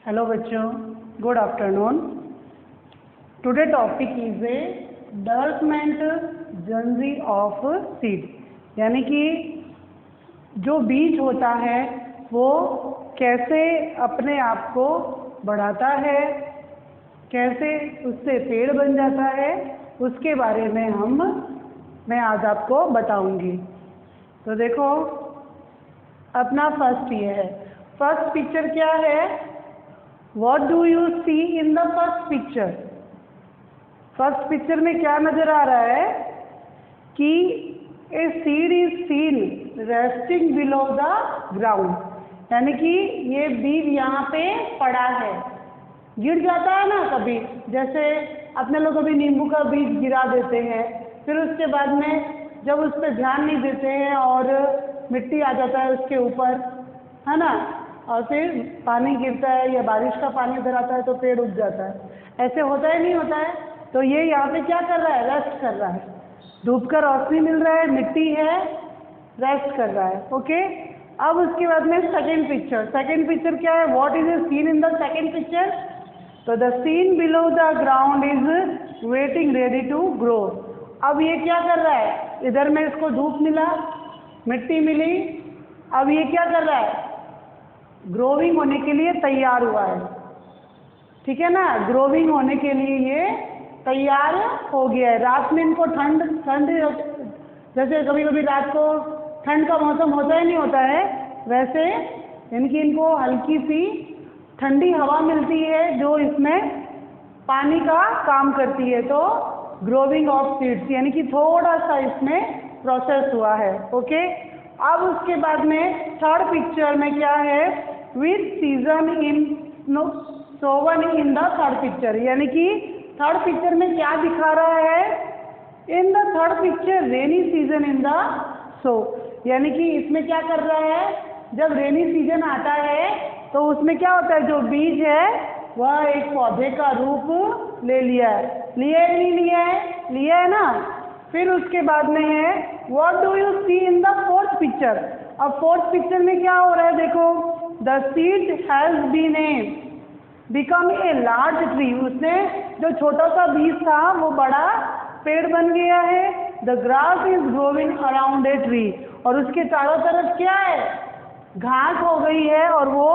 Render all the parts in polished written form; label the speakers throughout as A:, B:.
A: Hello बच्चों, good afternoon. Today topic is a development journey of seed, यानी कि जो बीज होता है वो कैसे अपने आप को बढ़ाता है, कैसे उससे पेड़ बन जाता है, उसके बारे में मैं आज आपको बताऊंगी। तो देखो, अपना फर्स्ट ये है। फर्स्ट पिक्चर क्या है? What do you see in the first picture? First picture में क्या नजर आ रहा है कि a seed is seen resting below the ground, यानी कि ये बीज यहाँ पे पड़ा है, गिर जाता है ना कभी, जैसे अपने लोग कभी नींबू का बीज गिरा देते हैं, फिर उसके बाद में जब उस पर ध्यान नहीं देते हैं और मिट्टी आ जाता है उसके ऊपर, है ना, और फिर पानी गिरता है या बारिश का पानी उधर आता है तो पेड़ उग जाता है। ऐसे होता है नहीं होता है? तो ये यहाँ पे क्या कर रहा है? रेस्ट कर रहा है, धूप का रोशनी मिल रहा है, मिट्टी है, रेस्ट कर रहा है। ओके, अब उसके बाद में सेकेंड पिक्चर क्या है? What is a scene in the second picture? तो the scene below the ground is waiting ready to grow. अब ये क्या कर रहा है? इधर में इसको धूप मिला, मिट्टी मिली, अब ये क्या कर रहा है? ग्रोविंग होने के लिए तैयार हुआ है, ठीक है ना, ग्रोविंग होने के लिए ये तैयार हो गया है। रात में इनको ठंड जैसे कभी कभी रात को ठंड का मौसम होता है नहीं होता है, वैसे इनकी इनको हल्की सी ठंडी हवा मिलती है जो इसमें पानी का काम करती है। तो ग्रोविंग ऑफ सीड्स, यानी कि थोड़ा सा इसमें प्रोसेस हुआ है। ओके, अब उसके बाद में थर्ड पिक्चर में क्या है? With season in sown in the third picture, यानी कि थर्ड पिक्चर में क्या दिखा रहा है? In the third picture rainy season in the so, यानी कि इसमें क्या कर रहा है? जब रेनी सीजन आता है तो उसमें क्या होता है? जो बीज है वह एक पौधे का रूप ले लिया है, लिया है नहीं लिया है? लिया है ना। फिर उसके बाद में है what do you see in the fourth picture. अब फोर्थ पिक्चर में क्या हो रहा है? देखो, the seed has been become a large tree, उसने जो छोटा सा बीज था वो बड़ा पेड़ बन गया है। The grass is growing around a tree, और उसके चारों तरफ क्या है? घास हो गई है और वो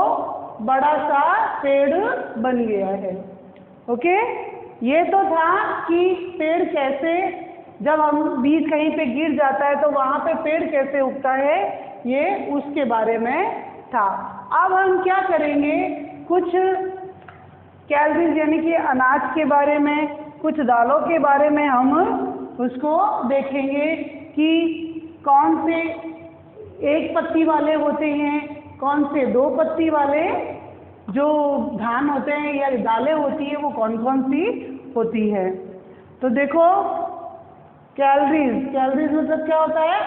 A: बड़ा सा पेड़ बन गया है। ओके, ये तो था कि पेड़ कैसे, जब हम बीज कहीं पे गिर जाता है तो वहाँ पे पेड़ कैसे उगता है, ये उसके बारे में था। अब हम क्या करेंगे? कुछ कैलोरीज यानी कि अनाज के बारे में, कुछ दालों के बारे में हम उसको देखेंगे कि कौन से एक पत्ती वाले होते हैं, कौन से दो पत्ती वाले जो धान होते हैं या दालें होती है वो कौन कौन सी होती है। तो देखो, कैलोरीज मतलब क्या होता है?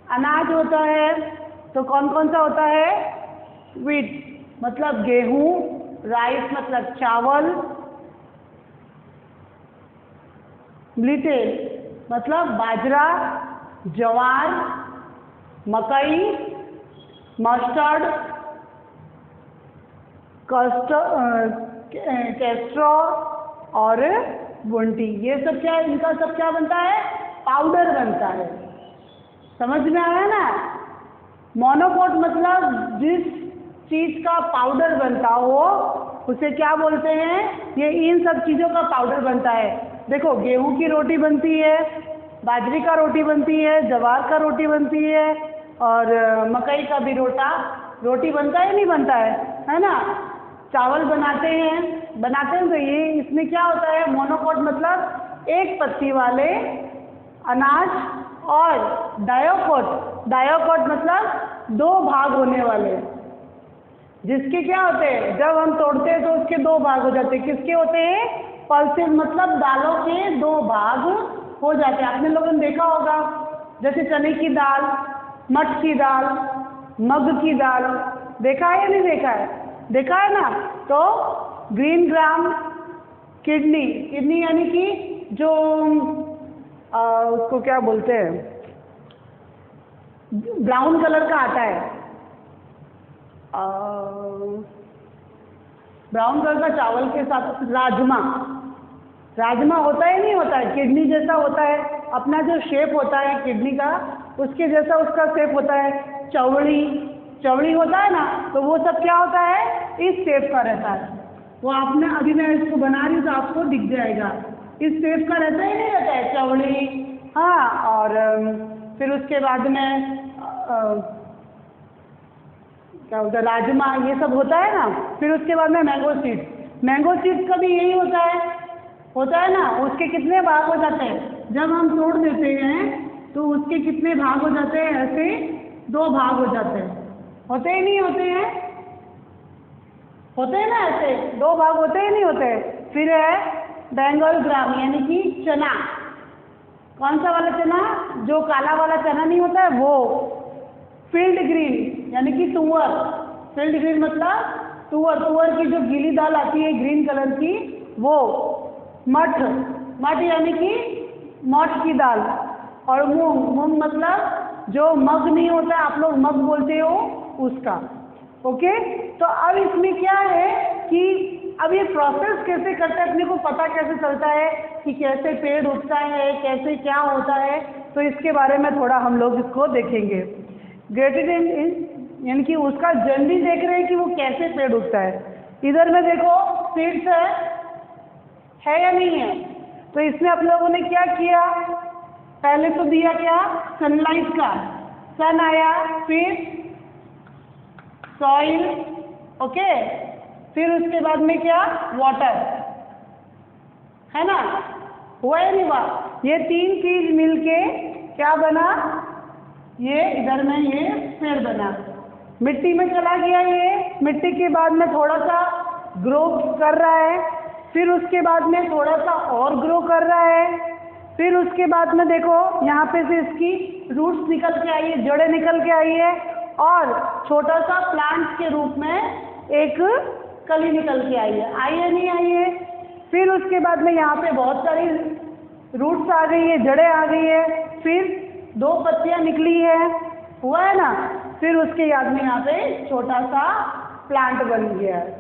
A: अनाज होता है। तो कौन कौन सा होता है? व्हीट मतलब गेहूं, राइस मतलब चावल, ग्लिटेन मतलब बाजरा, ज्वार, मकई, मस्टर्ड, कैस्ट्रो और बुंटी। ये सब क्या, इनका सब क्या बनता है? पाउडर बनता है। समझ में आया ना? मोनोकोट मतलब जिस चीज का पाउडर बनता हो उसे क्या बोलते हैं? ये इन सब चीजों का पाउडर बनता है। देखो, गेहूं की रोटी बनती है, बाजरे का रोटी बनती है, ज्वार का रोटी बनती है, और मकई का भी रोटी बनता है नहीं बनता है ना। चावल बनाते हैं तो ये इसमें क्या होता है? मोनोकोट मतलब एक पत्ती वाले अनाज, और डायोकोट मतलब दो भाग होने वाले, जिसके क्या होते हैं? जब हम तोड़ते हैं तो उसके दो भाग हो जाते हैं। किसके होते हैं? पल्सेस मतलब दालों के दो भाग हो जाते हैं। आपने लोगों ने देखा होगा, जैसे चने की दाल, मठ की दाल, मग की दाल, देखा है या नहीं देखा है? देखा है ना। तो ग्रीन ग्राम, किडनी यानी कि जो उसको क्या बोलते हैं, ब्राउन कलर का आता है, ब्राउन कलर का चावल के साथ राजमा, राजमा होता है नहीं होता है, किडनी जैसा होता है, अपना जो शेप होता है किडनी का उसके जैसा उसका शेप होता है। चवड़ी, चवड़ी होता है ना, तो वो सब क्या होता है, इस शेप का रहता है। वो आपने अभी मैं इसको बना रही हूँ तो आपको दिख जाएगा, इस शेप का रहता है नहीं रहता है चवड़ी। हाँ, और फिर उसके बाद में क्या होता है, राजमा, ये सब होता है ना। फिर उसके बाद में मैंगो सीड्स, मैंगो सीड्स का भी यही होता है ना। उसके कितने भाग हो जाते हैं, जब हम तोड़ देते हैं तो उसके कितने भाग हो जाते हैं, ऐसे 2 भाग हो जाते हैं, होते ही नहीं होते हैं, होते हैं ना, ऐसे 2 भाग होते ही नहीं होते। फिर है बेंगल ग्राम यानी कि चना, कौन सा वाला चना, जो काला वाला चना नहीं होता है वो। फील्ड ग्रीन यानी कि तुअर, फील्ड ग्रीन मतलब तुअर की जो गीली दाल आती है ग्रीन कलर की वो। मठ यानी कि मठ की दाल। और मूंग मतलब जो मग नहीं होता, आप लोग मग बोलते हो उसका। ओके, तो अब इसमें क्या है कि अब ये प्रोसेस कैसे करता है, अपने को पता कैसे चलता है कि कैसे पेड़ उगता है, कैसे क्या होता है, तो इसके बारे में थोड़ा हम लोग इसको देखेंगे। ग्रेटेड यानी कि उसका जर्नी देख रहे हैं कि वो कैसे पेड़ उगता है। इधर में देखो सीड्स है या नहीं है, तो इसमें आप लोगों ने क्या किया, पहले तो दिया क्या, सनलाइट का, सन आया, फिर सॉइल, ओके, फिर उसके बाद में क्या, वाटर, है ना, हुआ या नहीं हुआ। ये 3 चीज मिलके क्या बना, ये इधर में ये पेड़ बना, मिट्टी में चला गया। ये मिट्टी के बाद में थोड़ा सा ग्रो कर रहा है, फिर उसके बाद में थोड़ा सा और ग्रो कर रहा है, फिर उसके बाद में देखो यहाँ पे से इसकी रूट्स निकल के आई है, जड़ें निकल के आई है, और छोटा सा प्लांट के रूप में एक कली निकल के आई है नहीं आई है। फिर उसके बाद में यहाँ पे बहुत सारी रूट्स आ गई है, जड़ें आ गई है, फिर 2 पत्तियाँ निकली है, हुआ है ना। फिर उसके याद में यहाँ पे छोटा सा प्लांट बन गया है।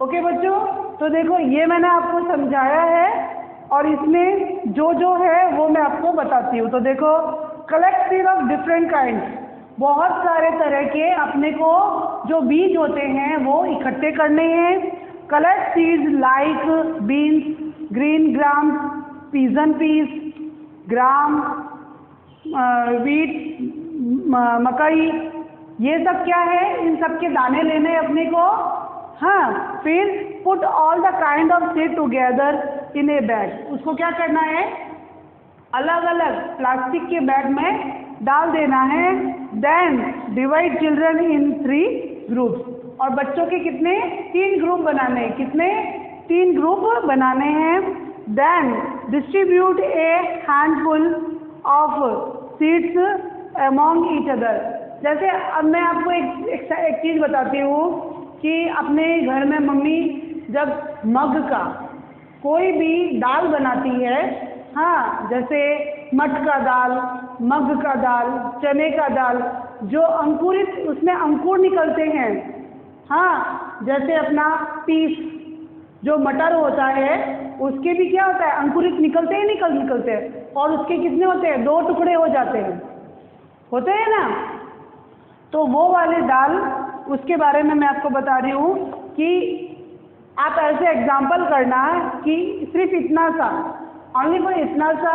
A: ओके बच्चों, तो देखो ये मैंने आपको समझाया है और इसमें जो है वो मैं आपको बताती हूँ। तो देखो, collect seed of different kind, बहुत सारे तरह के अपने को जो बीज होते हैं वो इकट्ठे करने हैं। Collect seeds like beans, green gram, pigeon peas, gram, wheat, मकई, ये सब क्या है, इन सब के दाने लेने अपने को। हाँ, फिर put all the kind of seed together in A bag, उसको क्या करना है, अलग अलग प्लास्टिक के बैग में डाल देना है। Then divide children in 3 groups, और बच्चों के कितने, 3 ग्रुप बनाने हैं, कितने, 3 ग्रुप बनाने हैं। Then distribute a handful of seeds among each other. जैसे अब मैं आपको एक चीज़ बताती हूँ कि अपने घर में मम्मी जब मग का कोई भी दाल बनाती है, हाँ, जैसे मठ का दाल, मग का दाल, चने का दाल, जो अंकुरित उसमें अंकुर निकलते हैं, हाँ, जैसे अपना पीस जो मटर होता है उसके भी क्या होता है, अंकुरित निकलते ही निकलते हैं, और उसके कितने होते हैं, 2 टुकड़े हो जाते हैं, होते हैं ना। तो वो वाले दाल, उसके बारे में मैं आपको बता रही हूँ कि आप ऐसे एग्जाम्पल करना कि सिर्फ इतना सा, ओनली फॉर इतना सा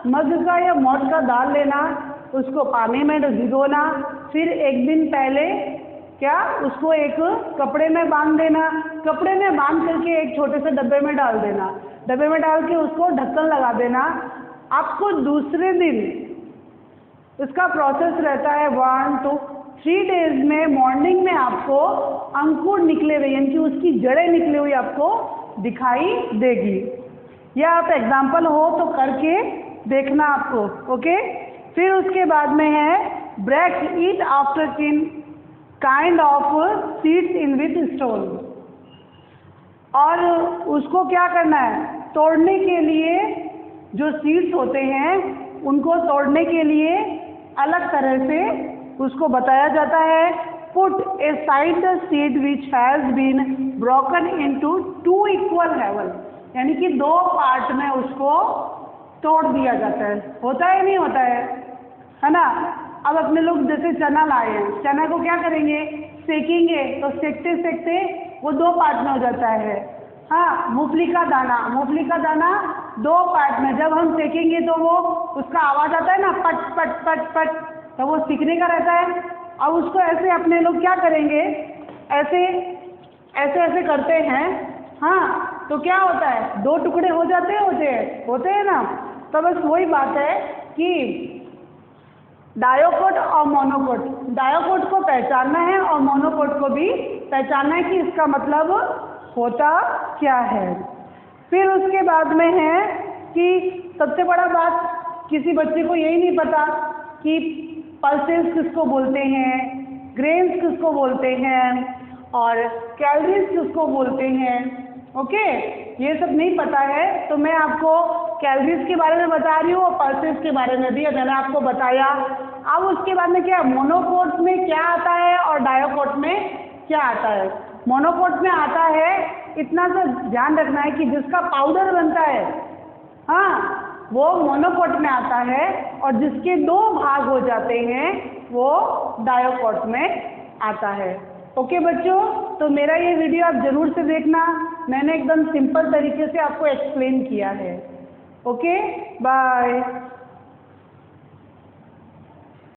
A: मग का या मोठ का दाल लेना, उसको पानी में भिगोना, फिर एक दिन पहले क्या उसको एक कपड़े में बांध देना, कपड़े में बांध करके एक छोटे से डब्बे में डाल देना, डब्बे में डाल के उसको ढक्कन लगा देना। आपको दूसरे दिन इसका प्रोसेस रहता है 1 to 3 डेज में, मॉर्निंग में आपको अंकुर निकले हुए यानी कि उसकी जड़ें निकली हुई आपको दिखाई देगी। या आप एग्जाम्पल हो तो करके देखना आपको, ओके। फिर उसके बाद में है break eat after kind of seeds in with stone, और उसको क्या करना है, तोड़ने के लिए जो सीड्स होते हैं उनको तोड़ने के लिए अलग तरह से उसको बताया जाता है। Put a side the seed which has been broken into 2 equal halves, यानी कि 2 पार्ट में उसको तोड़ दिया जाता है। होता है नहीं होता है ना। अब अपने लोग जैसे चना लाए हैं, चना को क्या करेंगे, सेकेंगे, तो सेकते सेकते वो 2 पार्ट में हो जाता है। हाँ, मूंगफली का दाना 2 पार्ट में, जब हम सेकेंगे तो वो उसका आवाज़ आता है ना, पट पट पट पट, तो वो सीखने का रहता है। अब उसको ऐसे अपने लोग क्या करेंगे, ऐसे ऐसे ऐसे करते हैं, हाँ, तो क्या होता है, 2 टुकड़े हो जाते हैं ना। तो बस वही बात है कि डायोकोट और मोनोकोट, डायोकोट को पहचानना है और मोनोकोट को भी पहचानना है कि इसका मतलब होता क्या है। फिर उसके बाद में है कि सबसे बड़ा बात, किसी बच्चे को यही नहीं पता कि पल्सेस किसको बोलते हैं, ग्रेन्स किसको बोलते हैं और कैलोरीज किसको बोलते हैं। ओके, ये सब नहीं पता है, तो मैं आपको कैलोरीज के बारे में बता रही हूँ और पल्सेस के बारे में भी मैंने आपको बताया। अब उसके बाद में क्या, मोनोकोट में क्या आता है और डायोकोट में क्या आता है। मोनोकोट में आता है, इतना सा ध्यान रखना है कि जिसका पाउडर बनता है, हाँ, वो मोनोकोट में आता है, और जिसके 2 भाग हो जाते हैं वो डायोकोट में आता है। ओके बच्चों, तो मेरा ये वीडियो आप जरूर से देखना, मैंने एकदम सिंपल तरीके से आपको एक्सप्लेन किया है। Okay, bye.